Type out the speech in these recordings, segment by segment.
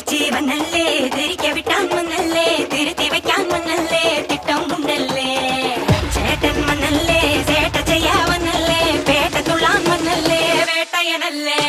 തിരിച്ചീവനല്ലേ തിരിക്കവിട്ടാൻ വന്നല്ലേ തിരുത്തി വയ്ക്കാൻ വന്നല്ലേ തിട്ടം ഉണ്ടല്ലേ ചേട്ടൻ വന്നല്ലേ ചേട്ട ചെയ്യാവന്നല്ലേ പേട്ട തുള്ളാൻ വന്നല്ലേ വേട്ടയനല്ലേ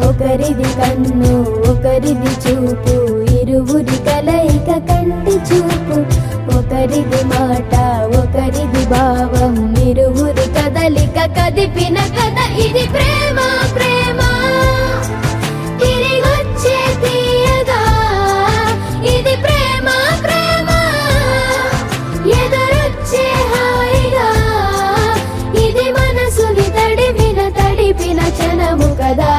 ఒకరిది కన్ను ఒకరిది చూపు ఇరువురి కలయిక కంటి చూపు ఒకరిది మాట ఒకరిది భావం ఇరువురి కదలిక కదిపిన కథ ఇది ప్రేమ ప్రేమ తిరిగొచ్చే తీయగా ఇది ప్రేమ ప్రేమ ఎదురొచ్చే హాయిగా ఇది మనసుని తడిపిన క్షణము కదా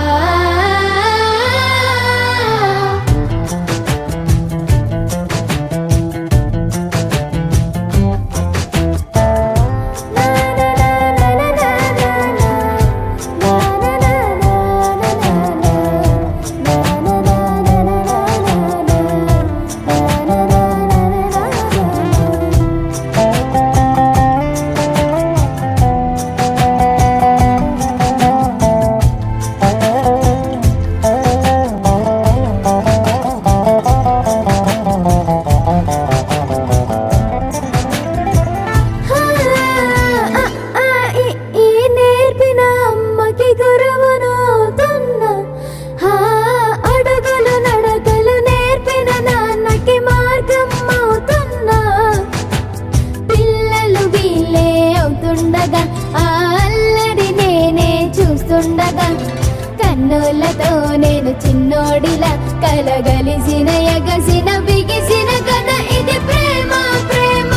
కన్నులతో నేను చిన్నోడిలా కలగలిసిన ఎగసిన బిగిసిన కథ ఇది ప్రేమ ప్రేమ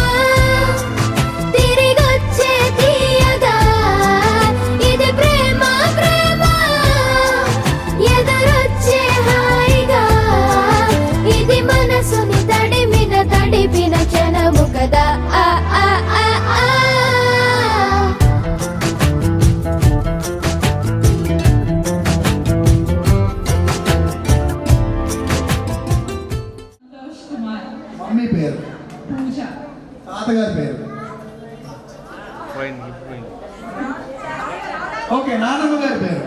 తిరిగొచ్చే తీయగా ఇది ప్రేమ ప్రేమ ఎదురొచ్చే హాయిగా ఇది మనసుని తడిపిన క్షణము కదా ఆ ఆ ఆ ఆ మమ్మీ పేరు పూజ, తాతగారి పేరు ఓకే, నాన్నమ్మ గారి పేరు.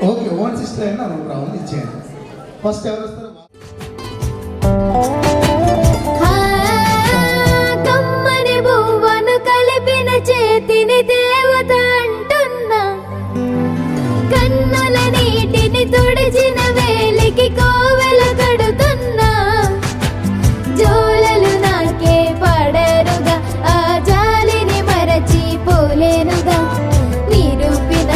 ఓకే, ఓన్ సిస్టర్ అయినా నువ్వు రావాలి ఇచ్చేయండి. ఫస్ట్ ఎవరు వస్తారు? కమ్మని బువ్వను కలిపిన చేతిని దేవత అంటున్నా, కన్నుల నీటిని తుడిచిన వేలికి కోవెల కడుతున్నా, జోలలు నాకే పడరుగా ఆ జాలిని మరచి పోలేనుగా, నిరూపిన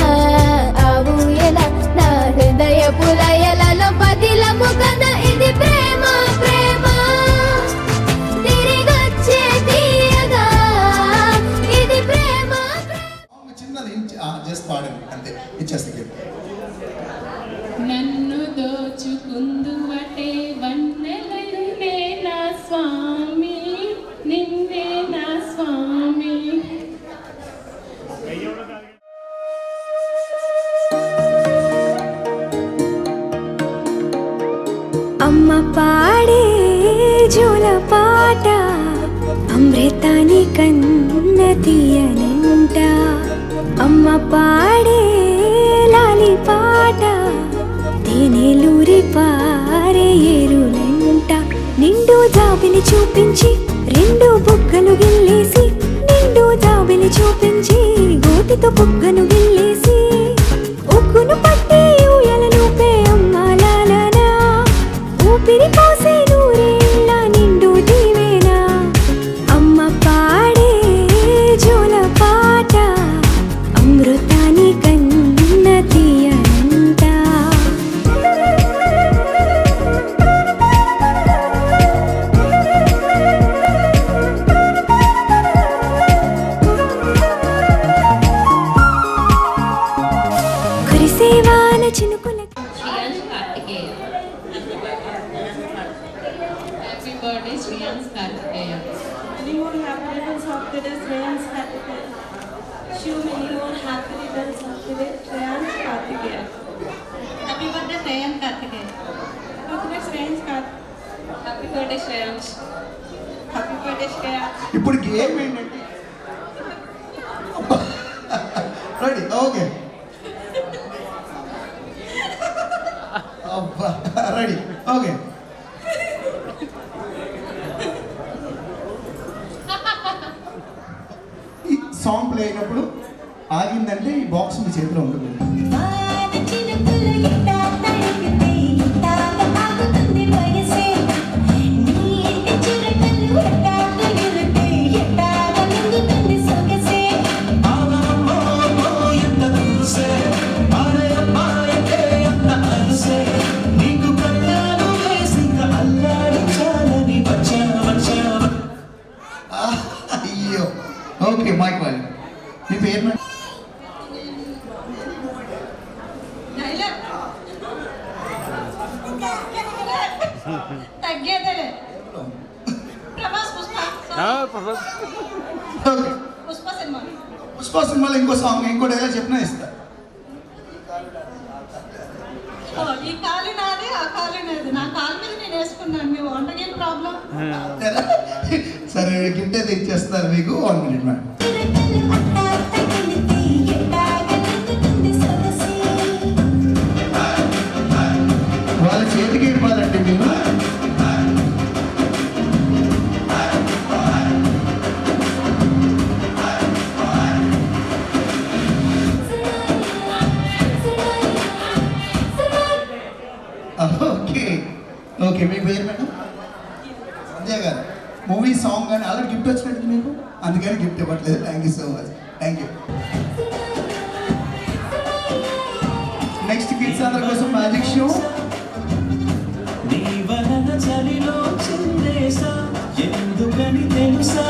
ఆవు ఎలా నా హృదయ పులయలలో పదిలము కదా, ఇది ప్రేమ ప్రేమ తిరిగొచ్చే తీయగా, ఇది ప్రేమ చిన్నది జస్ట్ పాడండి అంతే, ఇచ్చేస్తే. నన్ను దోచుకుందువటే వన్నెలనే నా స్వామి, నిన్నే నా స్వామి. అమ్మ పాడే జోల పాట అమృతాని కన్న తీయనంట, అమ్మ పాడే లాలి పాట తేనెలూరి పారే ఏరులంట, నిండు జాబిలి చూపించి రెండు బుగ్గలు గిల్లేసి, నిండు జాబిలి చూపించి గోటితో బుగ్గను గిల్లేసి, ఉగ్గును పట్టి ఊయలనుపే అమ్మాలాలనా, ఊపిరి పోసే నూరేళ్ళ నిండు దీవేనా, అమ్మ పాడే జోల పాట అమృతాని కన్న తీయనంట. కురిసేవాన చినుకుల Shreyans Karthikeya. Happy birthday Shreyans Karthikeya. Many more happy returns of the day, Shreyans Kartikeya. Show many more happy returns of the day, Shreyans Kartikeya. Happy birthday Shreyans Kartikeya. Happy Shreyans Kartikeya. Happy birthday Shreyans. Happy birthday, Shreya. ఇప్పుడు game ఏంటంటే ready, okay, ready, okay. ఈ song play అయినప్పుడు ఆగిందంటే ఈ box మీ చేతిలో ఉంటుంది. అయ్యో, okay, mic వాళ్ళు. మీ పేరు మేడం? తగ్గేదేలే. ప్రభాస్ పుష్ప. Okay, Pushpa cinema. పుష్ప సినిమాలో ఇంకో సాంగ్ ఇంకో డైలాగ్ చెప్పినా ఇస్తా. ఈ కాలు నాది, ఆ కాలు నాది. నా కాలు మీద నేను వేసుకున్నాను. మీ వంటకేం ప్రాబ్లం? సరే, గిఫ్ట్ అయితే ఇచ్చేస్తారు మీకు. 1 minute మేడం. వాళ్ళ చేతికి ఇవ్వాలండి మీరు. ఓకే, ఓకే, మీ పేరు మేడం? సంధ్య గారు. మూవీ సాంగ్ కానీ ఆల్రెడీ గిఫ్ట్ వచ్చినట్టు మీకు, అందుకని గిఫ్ట్ ఇవ్వట్లేదు. Thank you so much, thank you. Next kids అందరి కోసం మ్యాజిక్ షో. నీ వలన చలిలో చిందేసా, ఎందుకని తెలుసా,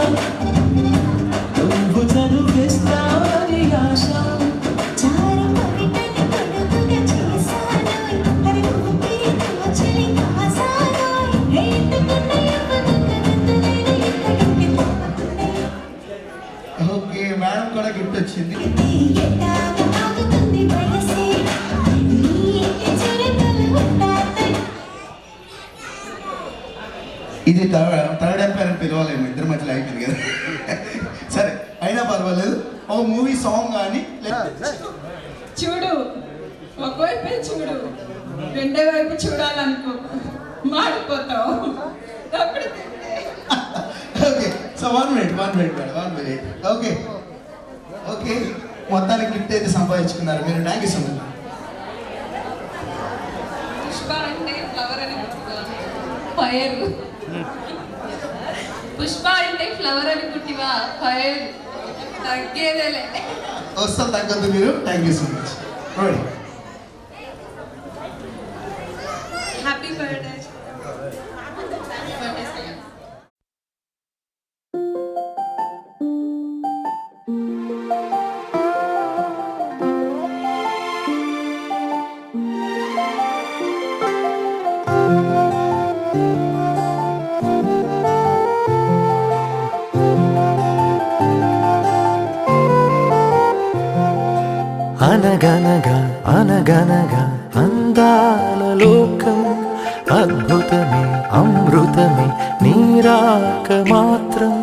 నువ్వు చదువిస్తావని ఆశ. ఓకే, మేడం కూడా గిఫ్ట్ వచ్చింది. ఇది థర్డ్ ఎంపైర్ అని పిలవాలేము, ఇద్దరి మధ్యలో అయిపోయింది కదా. సరే అయినా పర్వాలేదు. ఓ మూవీ సాంగ్ కానీ చూడు, ఒకవైపే చూడు, రెండో వైపు చూడాలనుకో, మాడిపోతావు. అప్పుడు okay. So 1 minute. Okay okay, మొత్తానికి గిఫ్ట్ అయితే సంపాదించుకున్నారు మీరు. Thank you so much. Pushpa అంటే ఫ్లవర్ అని ఫైర్. పుష్ప అంటే ఫ్లవర్ అని కుట్టివా ఫైర్ తగ్గేదేలే. వస్తాం, తగ్గద్దు మీరు. Thank you so much. Happy birthday. అనగనగా అనగనగా అందాల లోకం, అద్భుతమే అమృతమే నీరాక మాత్రం.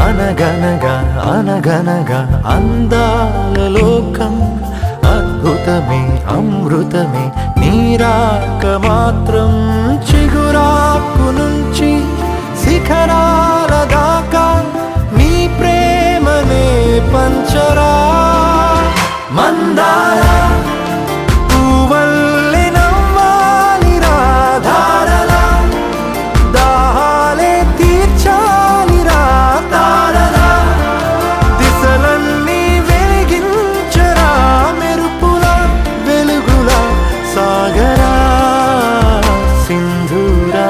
అనగనగా అనగనగా అందాల లోకం, అద్భుతమే అమృతమే నీరాక మాత్రం. చిగురాకు నుంచి శిఖరాల దాకా నీ ప్రేమనే పంచరా. మందార పువ్వల్లె నవ్వాలి రాధారలా, దాహాలే తీర్చాలి రా తారలా. దిశలన్నీ వెలిగించరా మెరుపులా వెలుగులా సాగరా సింధూరా.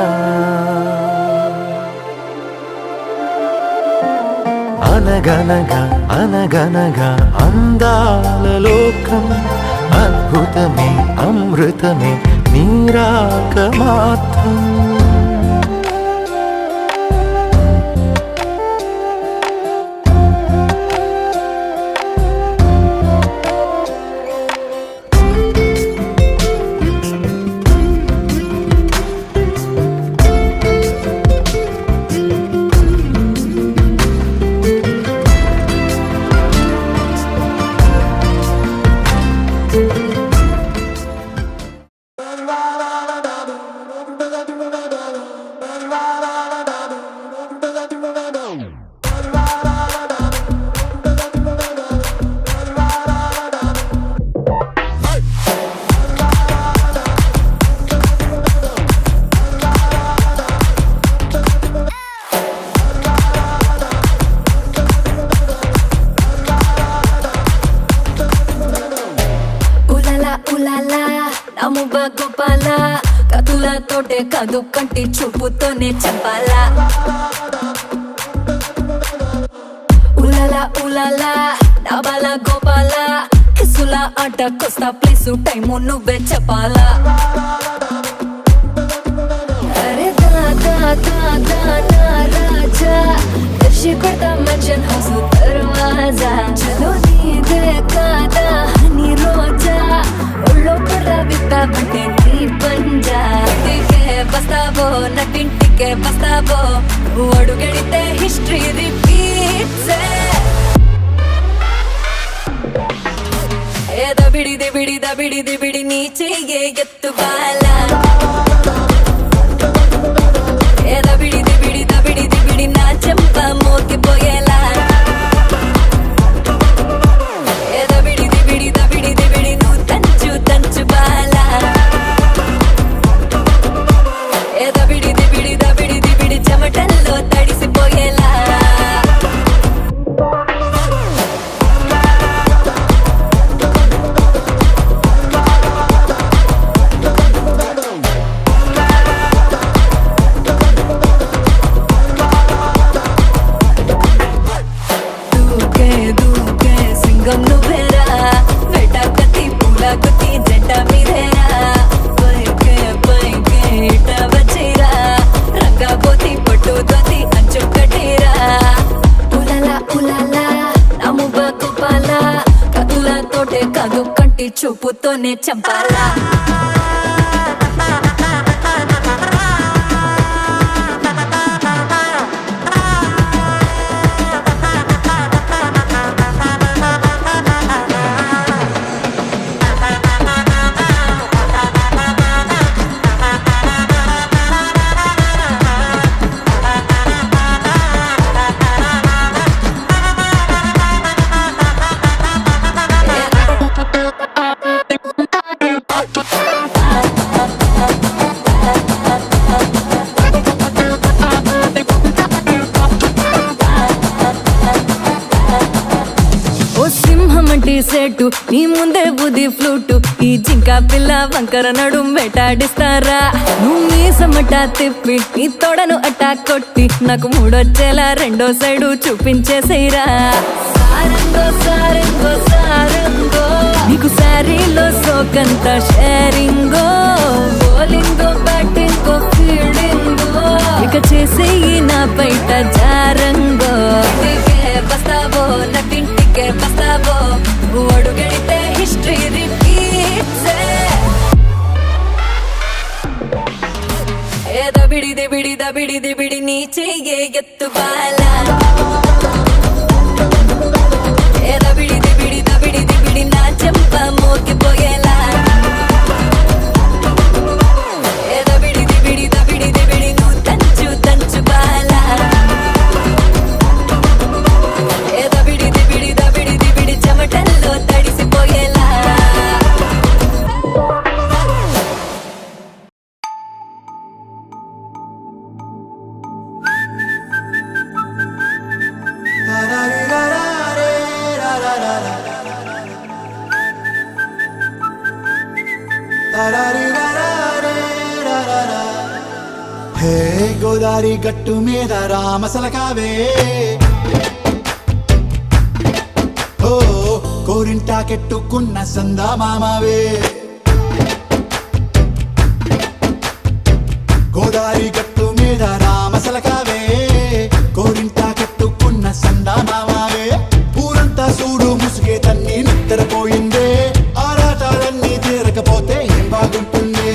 అనగనగా అనగనగా అందాల లోకం, అద్భుతమే అమృతమే నీరాక మాత్రం. అమ్ముబా గోపాల కతులతోటే కాదు కంటి చూపుతోనే చెప్పాలా. ఉలాలా ఉలాలా డాబాల గోపాల కిసుల ఆట కొస్తా ప్లేసు టైము నువ్వే చెప్పాలా. అరే దా దా దా దా దా రాజా దర్శి కొడతా మెన్షన్ హౌస్ దర్వాజా. చలో నీదే కాదా హనీ రోజా, ఒళ్ళో కొర్ర విప్పావంటే నీ పంజా. ఇంటికే బస్తావో నటింటికే బస్తావో, అడుగడితే హిస్టరీ రిపీట్స్. ఏ దబిడి దిబిడి దబిడి దిబిడి నీ చెయ్యే ఎత్తు బాలా. ఏ దబిడి దిబిడి దబిడి దిబిడి నా చెంప మోగిపోయేలా. ఏ దబిడి దిబిడి దబిడి దిబిడి నువ్వు తంచు తంచు బాలా. ఏ దబిడి దిబిడి దబిడి దిబిడి చెమటల్లో తడిసిపోయేలా. కాబట్టి చూపుతోనే చంపాలా సెట్టు నీ ముందే బుద్ధి ఫ్లూటు ఈ జింక పిల్ల వంకర నడుం వేటాడిస్తారా నువ్వు మీసమట తిప్పి నీ తోడను అట్టా కొట్టి నాకు మూడొచ్చేలా రెండో సైడు చూపించేసేరా సారంగో సారంగో సారంగో నీకు శారీలో సోకంత షేరింగో బౌలింగో బ్యాటింగో ఫీల్డింగో ఇక చేసేయి నా బయట జారంగో బస్తావో నటింటికే బస్తావో అడుగడితే హిస్టరీ రిపీట్స్ ఏ దబిడి దిబిడి దబిడి దిబిడి నీ చెయ్యే ఎత్తు బాలా ఏ దబిడి దిబిడి దబిడి దిబిడి నా చెంప మోగిపోయేలా ఏ దబిడి దిబిడి దబిడి దిబిడి నువ్వు తంచు తంచు బాలా ఏ దబిడి దిబిడి దబిడి దిబిడి చెమటల్లో తడిసిపోయేలా హే గోదారి గట్టు మీద రామసలకావే ఓ కోరింటా కెట్టుకున్న సందా మామావే గోదారి గట్టు మీద రామసలకావే కోరింటా కెట్టుకున్న సందా మామావే ఊరంతా చూడు ముసుగే తన్ని నిద్రపోయిందే ఆరాటాలన్నీ తీరకపోతే ఏం బాగుంటుంది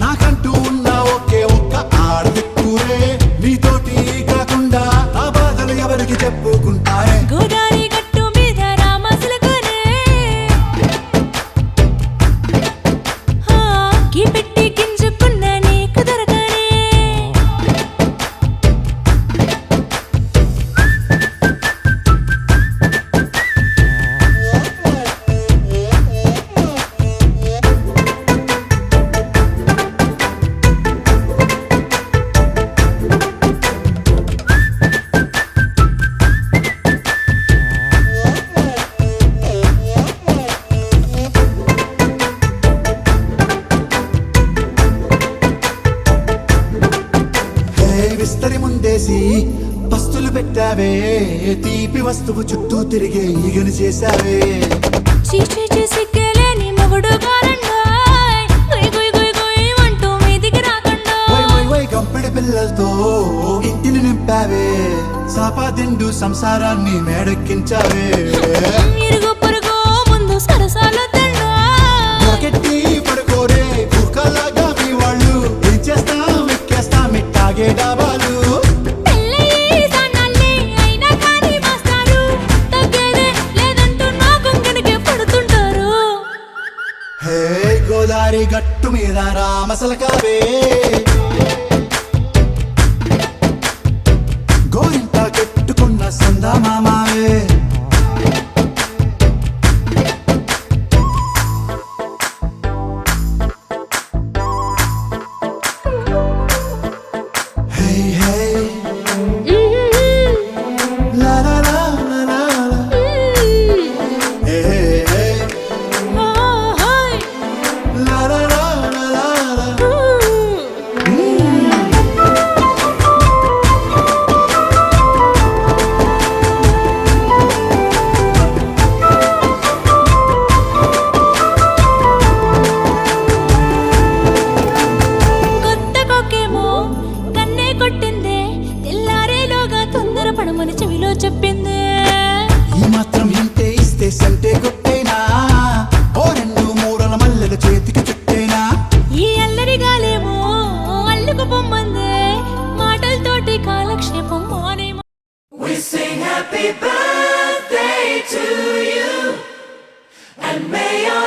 నాకంటూ ఉన్న ఒకే ఒక్క ఆడదిక్కురే నీతోటి కాకుండా నా బాధలు ఎవరికి చెప్పుకుంటారే గోదారి గట్టు మీద రామసలకనే కీ పెట్టి గింజుకున్న నీకు దొరకనే విస్తరి ముందేసి పస్తులు పెట్టావే తీపి వస్తువు చుట్టూ తిరిగే ఈగను చేశావే చీచీ చేసి కేలేని మొగుడు గారండాయ్ గుయ్ గుయ్ గుయ్ గుయ్ అంటూ మీదికి రాకుండా వై వై వై గంపెడి పిల్లలతో ఇంటిని నింపావే సాపాదిండు సంసారాన్ని మేడెక్కించావే ఇరుగు పొరుగు ముందు సరసాలు తండా జాకెట్టి పడుకోరే కుక్కలాగా మీ వాళ్ళు ఏం చేస్తాం ఎక్కేస్తాం ఇట్టాగే డాబాలు పెళ్ళయి సన్నాళ్ళే అయినా కానీ మాస్టారు తగ్గేదే లేదంటూ నా కొంగడికే పడుతుంటారు హే గోదారి గట్టు మీద రామసలకావే గోరింటా కెట్టుకున్న సందా మామావే హే హే లా లా లా లా లా లా. హే హే హే లా లా లా లా లా లా.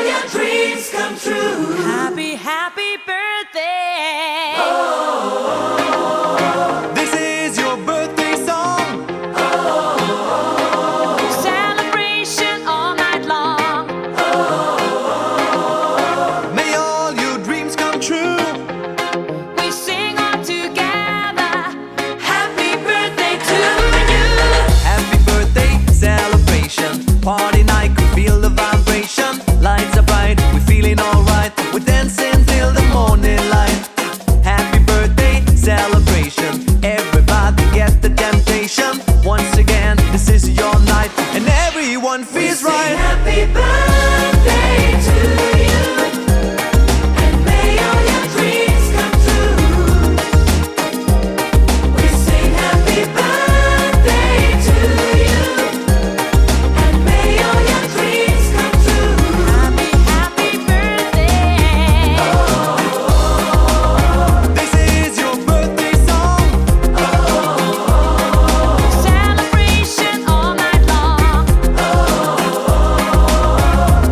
all your dreams come true. Happy, happy birthday. This is your birthday song. Celebration all night long. May all your dreams come true. We sing all together. Happy birthday to you. Happy birthday celebration. Party night, could feel the vibration. Lights are bright, we're feeling alright. We're dancing till the morning light. Happy birthday celebration. Everybody get the temptation. Once again, this is your night, and everyone feels right. Happy birthday to you. And may all your dreams come true. We sing happy birthday to you. And may all your dreams come true. Happy, happy birthday. This is your birthday song. Celebration all night long.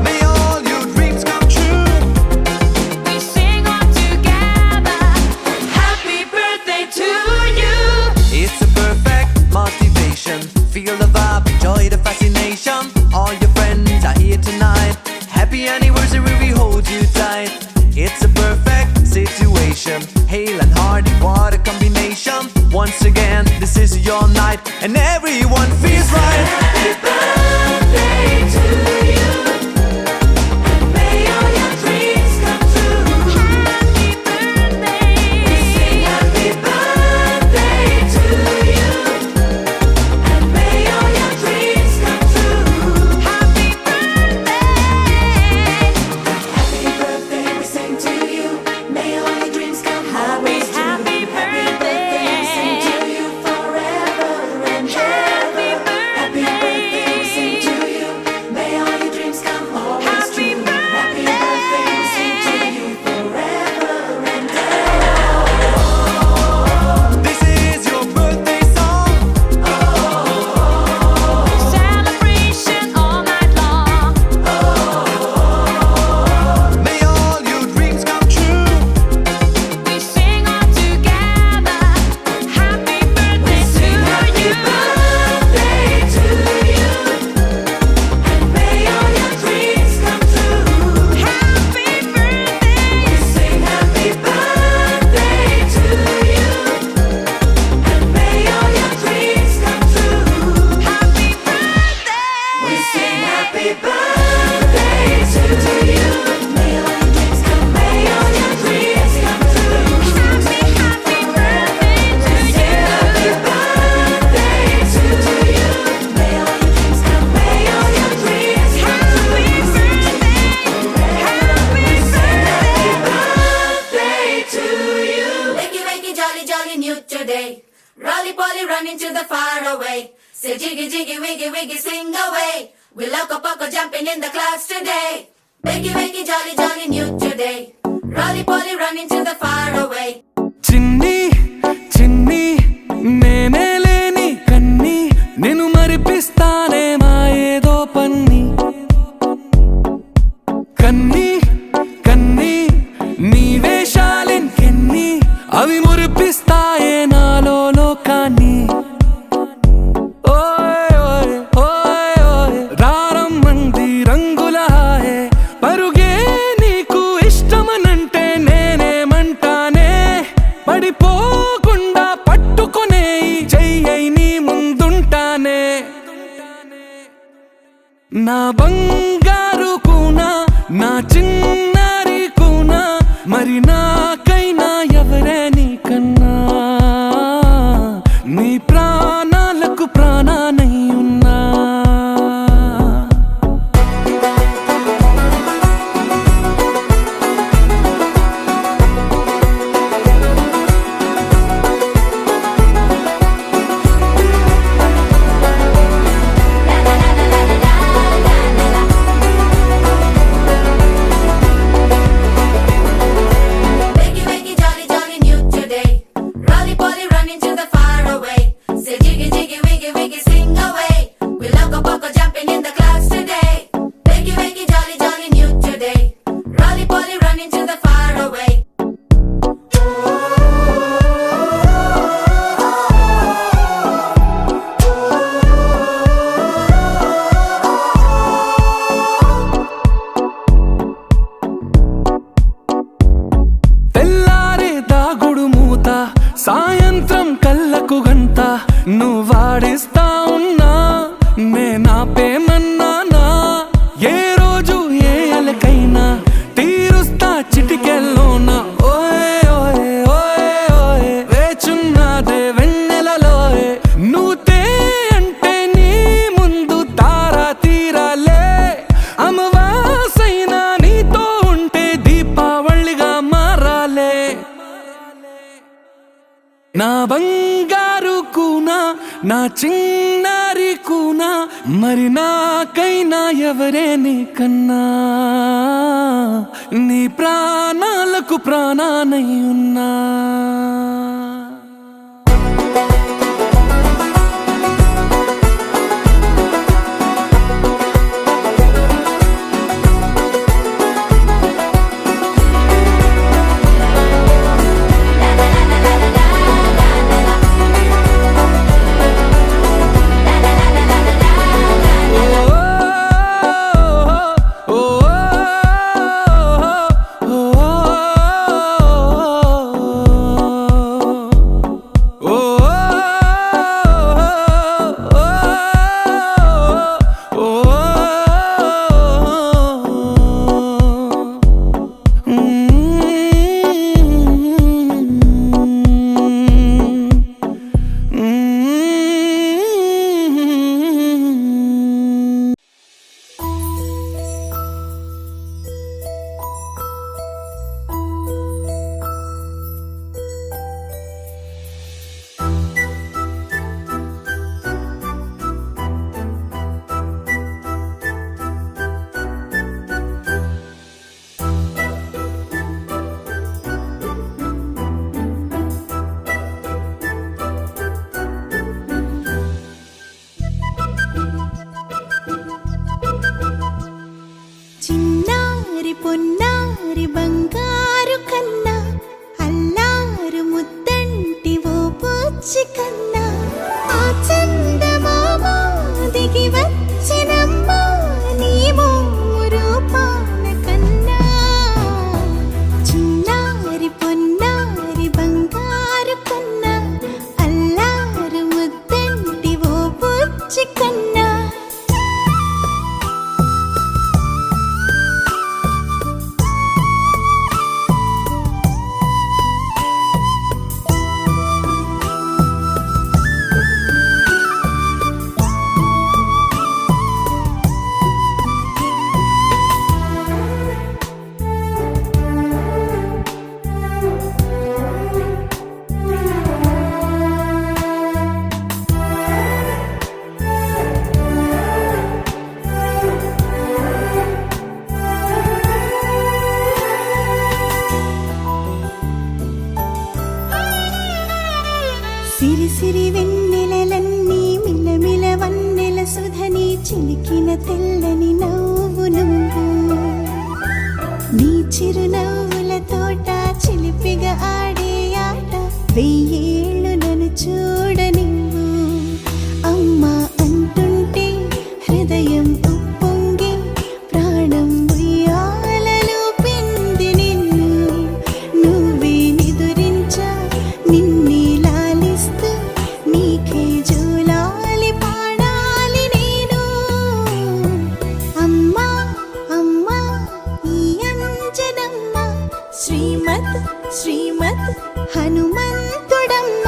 May all your dreams come true. We sing all together. Happy birthday to you. It's a perfect motivation. Feel the vibe, enjoy the fascination. All your friends are here tonight. Happy anniversary, we hold you tight. It's a perfect situation. Hale and Hardy, what a combination. Once again, this is your night, and everyone feels right. Happy birthday to you. And may all your dreams come true. Happy birthday. Sing happy birthday to you. And may all your dreams come true. Happy birthday. Happy birthday, we sing to you. May all your dreams come always true. Happy birthday. We sing to you forever and Happy ever. Happy birthday, we sing to you. May all your dreams come always Happy true. Happy birthday, we sing to you forever and ever. This is your birthday song. Celebration all night long. May all your dreams come true. We sing all together. Happy birthday to Happy you. birthday to you. And may all your dreams come true. Happy birthday. Sing happy birthday to you. And may all your dreams come true. Happy birthday. We sing happy birthday to you. May all your dreams come, may all your dreams come true. Happy, happy birthday to Sing happy birthday to you. May all your dreams come, may all your dreams come true. Happy Birthday to you. Wakey, wakey, jolly, jolly, new today. Rolly poly, running to the far away. Say jiggy, jiggy, wiggy, wiggy, sing away. We loco poco jumping in the clouds today. Wakey, wakey, jolly, jolly, new today. Rolly poly, running to the far away. చిన్ని చిన్ని నేనే లేని కన్ని నేను మరిపిస్తానే మా ఏదో పన్ని కన్ని కన్ని నీ వేషాలెన్కెన్ని అవి మురిపిస్తాయే నాలో లోకాన్ని ఓయ్ ఓయ్ ఓయ్ ఓయ్ రారమ్మంది రంగుల హాయే పరుగే నీకు ఇష్టమనంటే నేనేమంటానే పడిపోకుండా పట్టుకునే ఈ చెయ్యై నీ ముందుంటానే నా బంగారు కూనా నా చిన్నారి కూనా మరి నాకైనా ఎవరే నీకన్నా నీ ప్రాణాలకు ప్రాణానై ఉన్నా today. Rolly poly running to the far away. తెల్లారే దాగుడు మూత సాయంత్రం కళ్ళకు గంట నువ్వు వాడిస్తా ఉన్నా నేనాపేమన్నానా ఏ రోజు ఏ అలకైనా తీరుస్తా చిటికెల్లోనా ఓయే ఓయే ఓయే ఓయే వేచున్నదే వెన్నెలలోయే నువ్వుతే అంటే నీ ముందు తారా తీరాలే అమవాసైనా నీతో ఉంటే దీపావళిగా మారాలే నా బంగారు కూనా నా చిన్నారి కూనా మరి నాకైనా ఎవరే నీకన్నా నీ ప్రాణాలకు ప్రాణానై ఉన్నా చిన్నారి పొన్నారి బంగారు కన్నా అల్లారు ముద్దంటి ఓ పుచ్చి కన్నా ఆ చందమామ దిగి వచ్చినమ్మా నీ మోము రూపాన కన్నా చిన్నారి పొన్నారి బంగారు కన్నా అల్లారు ముద్దంటి ఓ పుచ్చి కన్నా సిరి సిరి వెన్నెలలన్నీ మిలమిల వన్నెల సుధని చిలికిన తెల్లని నవ్వు నువ్వు నీ చిరునవ్వుల తోట చిలిపిగా ఆడే ఆట వెయ్యేళ్ళు నన్ను చూడ నువ్వు అమ్మా అంటుంటే హృదయం ఉప్పొంగి ప్రాణం ఉయ్యాలలో పిండి నిన్ను నువ్వే నిదురించా నిన్నే లాలిస్తూ నీకే జోలాలి పాడాలి నేను అమ్మా అమ్మా ఈ అంజనమ్మ శ్రీమత్ శ్రీమత్ హనుమంతుడమ్మ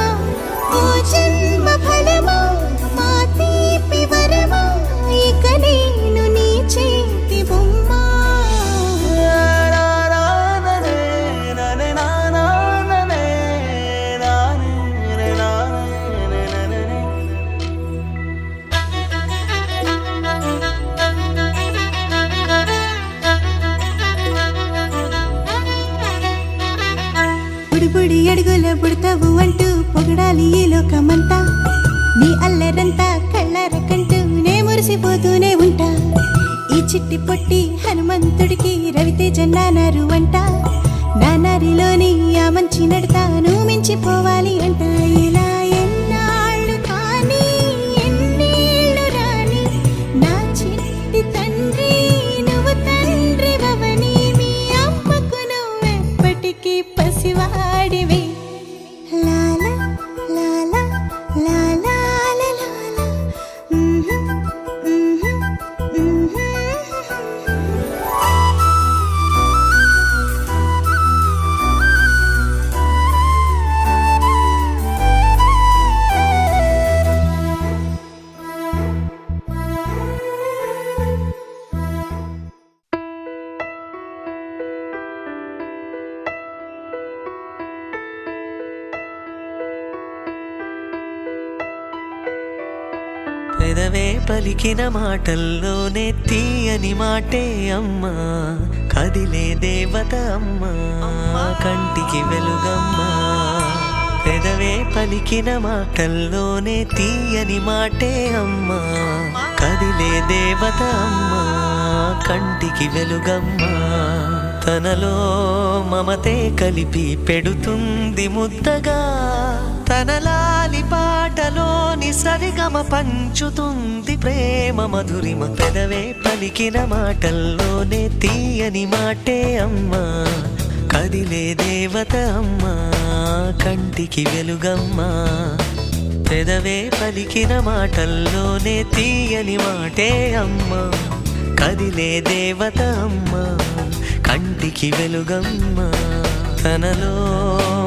ఓ జన్మ ఫలమా మా తీపి వరమా ఇక నేను నీ చేతి బొమ్మ బుడి అడుగుల బుడతావు అంటూ పొగడాలి ఈ లోకమంతా నీ అల్లరంతా కళ్ళారకంటూ నే మురిసిపోతూనే ఉంటా ఈ చిట్టి పొట్టి హనుమంతుడికి రవి అన్నారు అంట నా నరిలోని ఆ మంచి నడతాను మించిపోవాలి అంట ఇలా ఎన్నాళ్ళు కానీ ఎన్నేళ్ళు రాని నా చిట్టి తండ్రి నువ్వు తండ్రి భవని మీ అమ్మకు నువ్వెప్పటికీ పసివాడివి లాలా లాలా లాలా లాలా పెదవే పలికిన మాటల్లోనే తీయని మాటే అమ్మా కదిలే దేవత అమ్మా కంటికి వెలుగమ్మా పెదవే పలికిన మాటల్లోనే తీయని మాటే అమ్మా కదిలే దేవత అమ్మా కంటికి వెలుగమ్మా తనలో మమతే కలిపి పెడుతుంది ముద్దగా తన లాలి పాటలోని సరిగమ పంచుతుంది ప్రేమ మధురిమ పెదవే పలికిన మాటల్లోనే తీయని మాటే అమ్మా కదిలే దేవత అమ్మా కంటికి వెలుగమ్మా పెదవే పలికిన మాటల్లోనే తీయని మాటే అమ్మా కదిలే దేవత అమ్మా కంటికి వెలుగమ్మా తనలో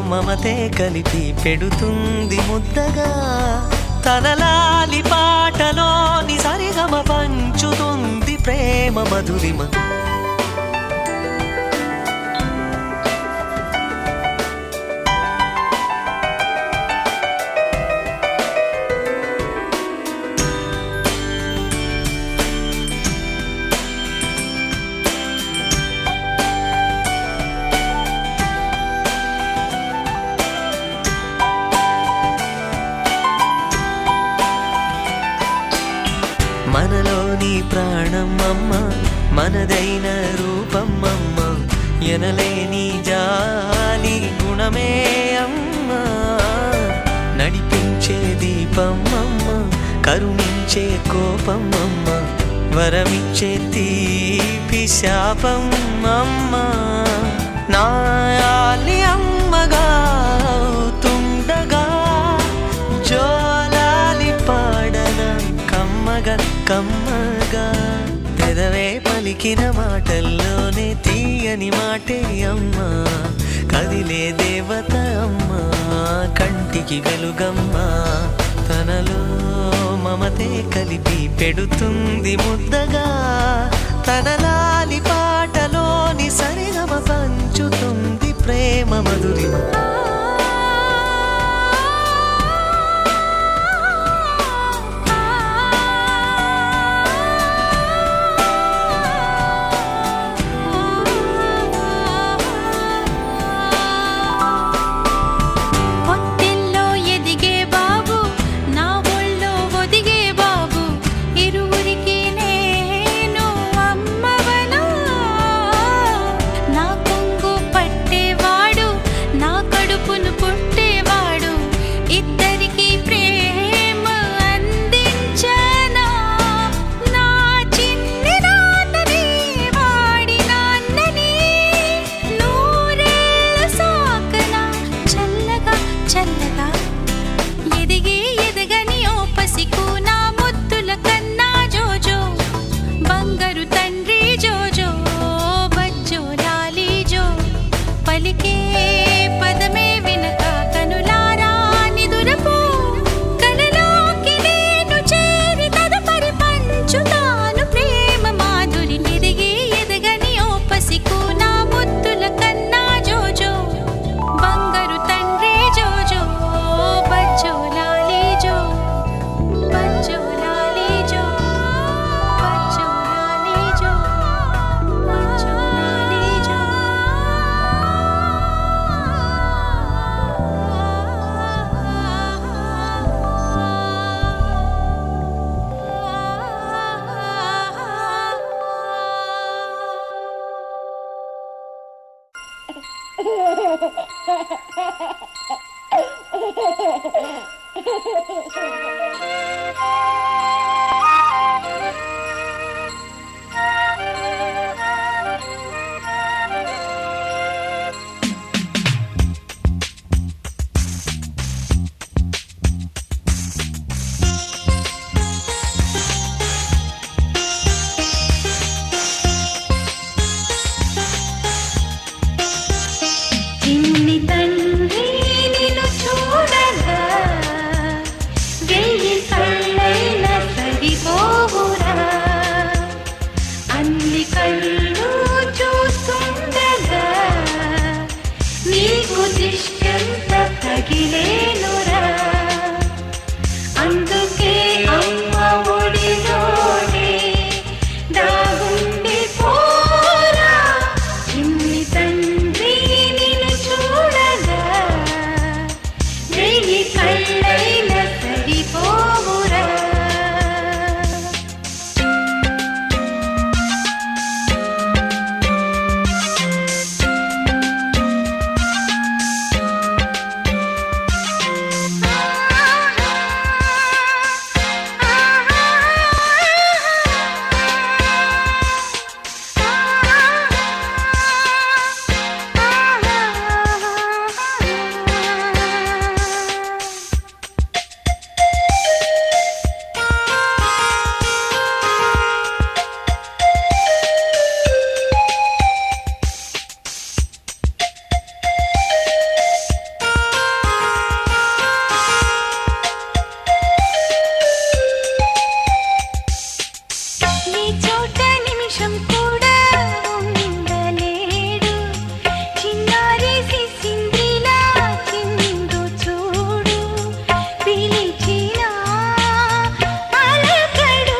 మమతే కలిపి పెడుతుంది ముద్దగా తన లాలి పాటలోని సరిగమ పంచుతుంది ప్రేమ మధురిమ మనలోని ప్రాణం అమ్మ మనదైన రూపం అమ్మ ఎనలేని జాలి గుణమే అమ్మ నడిపించే దీపం అమ్మ కరుణించే కోపం అమ్మ వరమిచ్చే తీపి శాపం అమ్మ నాయాలి అమ్మగా అవుతుండగా జోలాలి పాడన కమ్మగా కమ్మగా పెదవే పలికిన మాటల్లోనే తీయని మాటే అమ్మా కదిలే దేవత అమ్మా కంటికి వెలుగమ్మా తనలో మమతే కలిపి పెడుతుంది ముద్దగా తన లాలి పాటలోని సరిగమ పంచుతుంది ప్రేమ మధురిమ చిన్ని తండ్రి నిన్ను చూడగా వెయ్యి కళ్ళైన సరిపోవురా అన్ని కళ్ళు చూస్తుండగా నీకు దిష్టంత తగిలేనురా అందుకే అమ్మ ఒడిలోనే దాగుండి పోరా చిన్ని తండ్రి నిన్ను చూడగా వెయ్యి కళ్ళైన సరిపోవురా నీ చోట నిమిషం కూడా ఉండలేడు చిన్నారి సిసింద్రిలా చిందు చూడు పిలిచినా పలకడు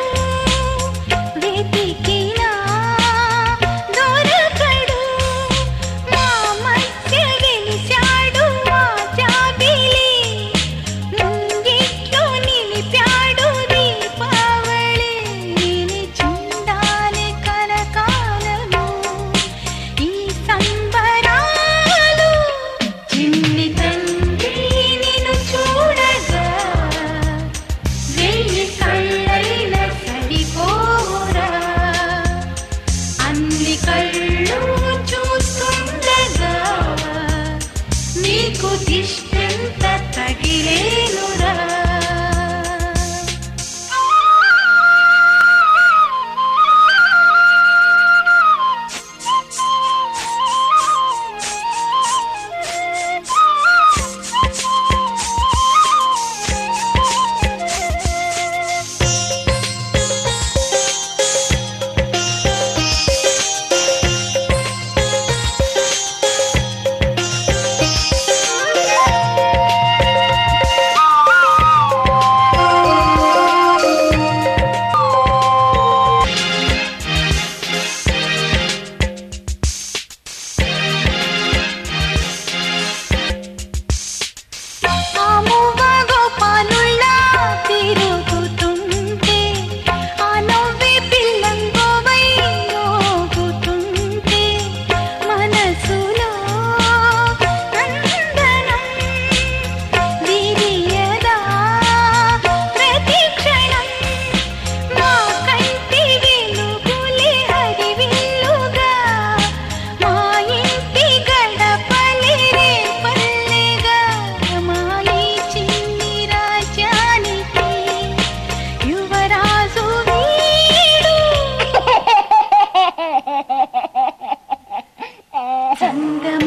వెతికినా దొరకడు మా మధ్య గెలిచాడు మా జాబిలి ముంగిట్లో నిలిపాడు దీపావళి నిలిచుండాలి కలకాలము ఈ సంబరాలు చిన్ని తండ్రి నిన్ను చూడగా వెయ్యి కళ్ళైన సరిపోరా అన్ని కళ్ళు చూస్తుండగా నీకు దిష్టంత తగిలేనురా ఆముగా గోపాలుల్లా తిరుగుతుంటే ఆ నవ్వే పిల్లంగోవై మోగుతుంటే మనసులో నందనం విరియదా ప్రతి క్షణం మా కంటి వెలుగులే హరివిల్లుగా మా ఇంటి గడపలే రేపల్లెగా మా ఈ చిన్ని రాజ్యానికి యువరాజు వీడు చందమామ